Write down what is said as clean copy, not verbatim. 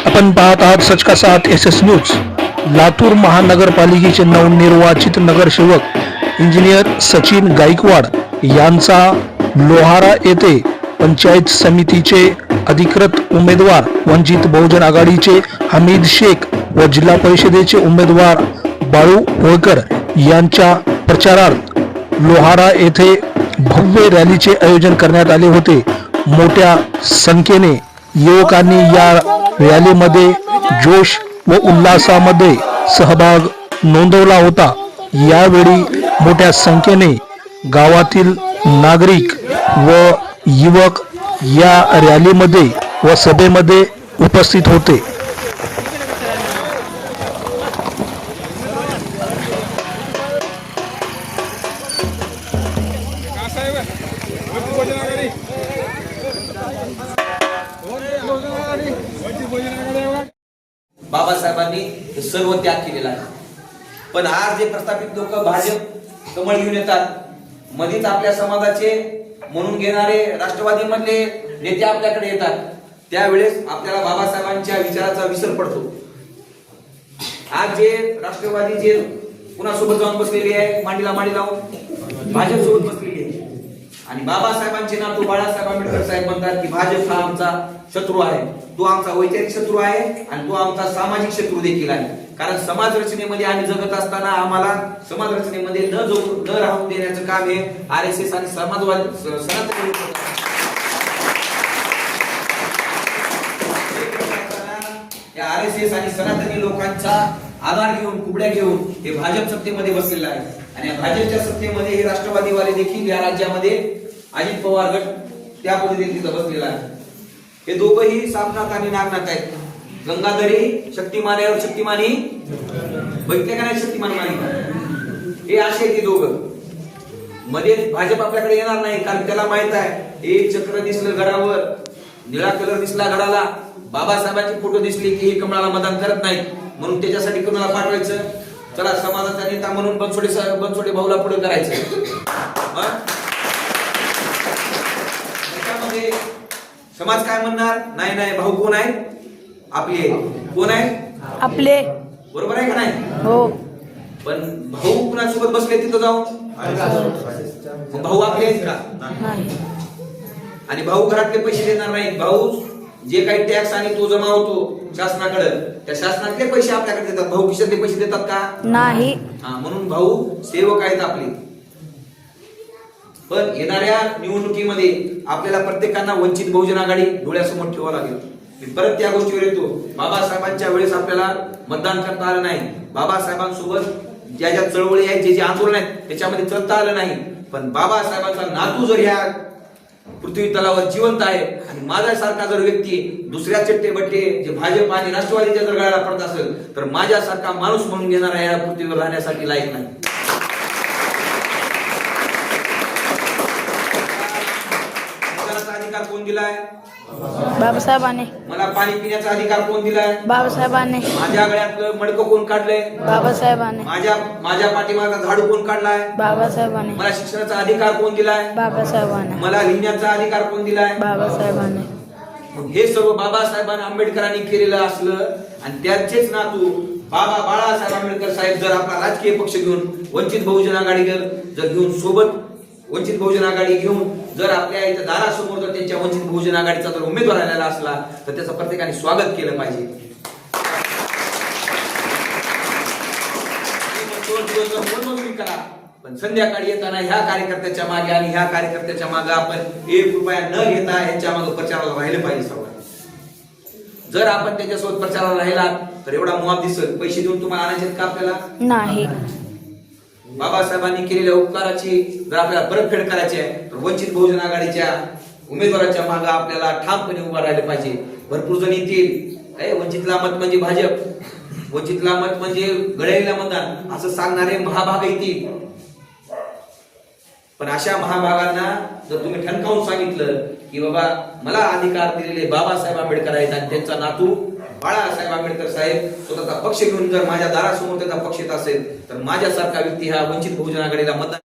आपण पाहत आहात सच का साथ SS न्यूज। लातूर महानगरपालिकेचे नवनिर्वाचित नगरसेवक इंजिनियर सचिन गायकवाड यांचा लोहारा येथे पंचायत समितीचे अधिकृत उमेदवार वंचित बहुजन आघाडीचे हमीद शेख व जिल्हा परिषदेचे उमेदवार बाळू होळकर यांच्या प्रचारार्थ लोहारा येथे भव्य रॅलीचे आयोजन करण्यात आले होते। मोठ्या संख्येने युवकांनी या रॅलीमध्ये जोश व उल्हासामध्ये सहभाग नोंदवला होता। यावेळी मोठ्या संख्येने गावातील नागरिक व युवक या रॅलीमध्ये व सभेमध्ये उपस्थित होते। बाबासाहेबांनी हे सर्व त्याग केलेला आहे, पण आज जे प्रस्थापित लोक भाजप कमळ घेऊन येतात, मधीच आपल्या समाजाचे म्हणून घेणारे राष्ट्रवादी मधले नेते आपल्याकडे येतात, त्यावेळेस आपल्याला बाबासाहेबांच्या विचाराचा विसर पडतो। आज जे राष्ट्रवादी जे कुणासोबत जाऊन बसलेली आहे, मांडीला मांडी लावून भाजप सोबत बसलेली आहे, आणि बाबासाहेबांचे नातू बाळासाहेब आंबेडकर साहेब म्हणतात की भाजप हा आमचा शत्रू आहे, तो आमचा वैचारिक शत्रू आहे आणि तो आमचा सामाजिक शत्रू देखील आहे। कारण समाज रचनेमध्ये आम्ही जगत असताना आम्हाला समाज रचनेमध्ये न राहून देण्याचं काम हे RSS आणि समाजवादी सनातनी या RSS आणि सनातनी लोकांचा आधार घेऊन कुबड्या घेऊन हे भाजप सत्तेमध्ये बसलेलं आहे, आणि या भाजपच्या सत्तेमध्ये हे राष्ट्रवादीवाले देखील या राज्यामध्ये अजित पवार गट त्या पद्धतीने तिथं बसलेला आहे। हे दोघंही सामनाथ आणि नागनाथ आहेत। गंगाधरी शक्तिमानेवर शक्तिमानी बघितले का नाही, शक्तिमान मालिका हे असे ते दोघं। मध्ये भाजप आपल्याकडे येणार नाही, कारण त्याला माहित आहे एक चक्र दिसलं गडावर, निळा कलर दिसला गडाला, बाबासाहेबांचे फोटो दिसले की हे कमळाला मतदान करत नाहीत, म्हणून त्याच्यासाठी कोणाला पाठवायचं, चला समाजाचा नेता म्हणून बनसोडे भाऊला पुढे करायचं। त्याच्यामध्ये समाज काय म्हणणार, नाही नाही भाऊ कोण आहे, आपले कोण आहे, आपले, बरोबर आहे का नाही? हो। पण भाऊ कुणासोबत बसले तिथं जाऊन, भाऊ आपले आहेत का? आणि भाऊ घरातले पैसे देणार नाहीत, भाऊ जे काही टॅक्स आणि तो जमा होतो शासनाकडे, त्या शासनातले पैसे आपल्याकडे देतात, भाऊ खिशातले पैसे देतात का? नाही। म्हणून भाऊ सेवक आहेत आपले। पण येणाऱ्या निवडणुकीमध्ये आपल्याला प्रत्येकांना वंचित बहुजन आघाडी डोळ्यासमोर ठेवावं लागेल। मी परत त्या गोष्टीवर येतो, बाबासाहेबांच्या वेळेस आपल्याला मतदान करता आलं नाही, बाबासाहेबांसोबत ज्या ज्या चळवळी आहेत, जे जे आंदोलन आहेत त्याच्यामध्ये चलता आलं नाही, पण बाबासाहेबांचा नातू जर या पृथ्वी तलावर जिवंत आहे आणि माझ्यासारखा जर व्यक्ती दुसऱ्या चट्टे बट्टे जे भाजप आणि राष्ट्रवादीच्या जर गळ्याला पडत असेल तर माझ्यासारखा माणूस म्हणून घेणारा या पृथ्वीवर राहण्यासाठी लायक नाही। अधिकार कोण दिलाय? बाबासाहेबांनी। मला पाणी पिण्याचा अधिकार कोण दिलाय? बाबासाहेबांनी। माझ्या गळ्यातलं मडकं कोण काढलंय? बाबासाहेबांनी। माझ्या पाठीमागचा झाडू कोण काढलाय? बाबासाहेबांनी। मला शिक्षणाचा अधिकार कोण दिलाय? बाबासाहेबांनी। मला लिहिण्याचा अधिकार कोण दिलाय? बाबासाहेबांनी। हे सर्व बाबासाहेबांनी आंबेडकरांनी केलेलं असलं, आणि त्यांचेच नातू बाबा बाळासाहेब आंबेडकर साहेब जर आपला राजकीय पक्ष घेऊन वंचित बहुजन आघाडी जर घेऊन सोबत वंचित बहुजन आघाडी घेऊन जर आपल्या इथं दारासमोर जर त्यांच्या वंचित बहुजन आघाडीचा जर उमेदवार आलेला असला तर त्याचं प्रत्येकाने स्वागत केलं पाहिजे। करा, पण संध्याकाळी येताना ह्या कार्यकर्त्याच्या मागे आणि ह्या कार्यकर्त्याच्या मागे आपण 1 रुपया न घेता यांच्या मागे प्रचाराला राहिले पाहिजे। सर्वांनी जर आपण त्याच्यासोबत प्रचाराला राहिला तर एवढा मुआब दिसेल, पैसे देऊन तुम्हाला आणायचे का आपल्याला? नाही। बाबासाहेबांनी केलेल्या उपकाराची जर आपल्याला परतफेड करायची आहे तर वंचित बहुजन आघाडीच्या उमेदवाराच्या मागे आपल्याला ठामपणे उभा राहिले पाहिजे। भरपूर जण येतील, वंचितला मत म्हणजे भाजप, वंचितला मत म्हणजे घड्याळीला मतदान असं सांगणारे महाभाग येतील, पण अशा महाभागांना जर तुम्ही ठणकावून सांगितलं की बाबा मला अधिकार दिलेले बाबासाहेब आंबेडकर आहेत आणि त्यांचा नातू बाळासाहेब आंबेडकर साहेब स्वतःचा पक्ष घेऊन जर माझ्या दारासमोर त्याचा पक्ष येत असेल तर माझ्यासारखा व्यक्ती हा वंचित बहुजन आघाडीला मतदान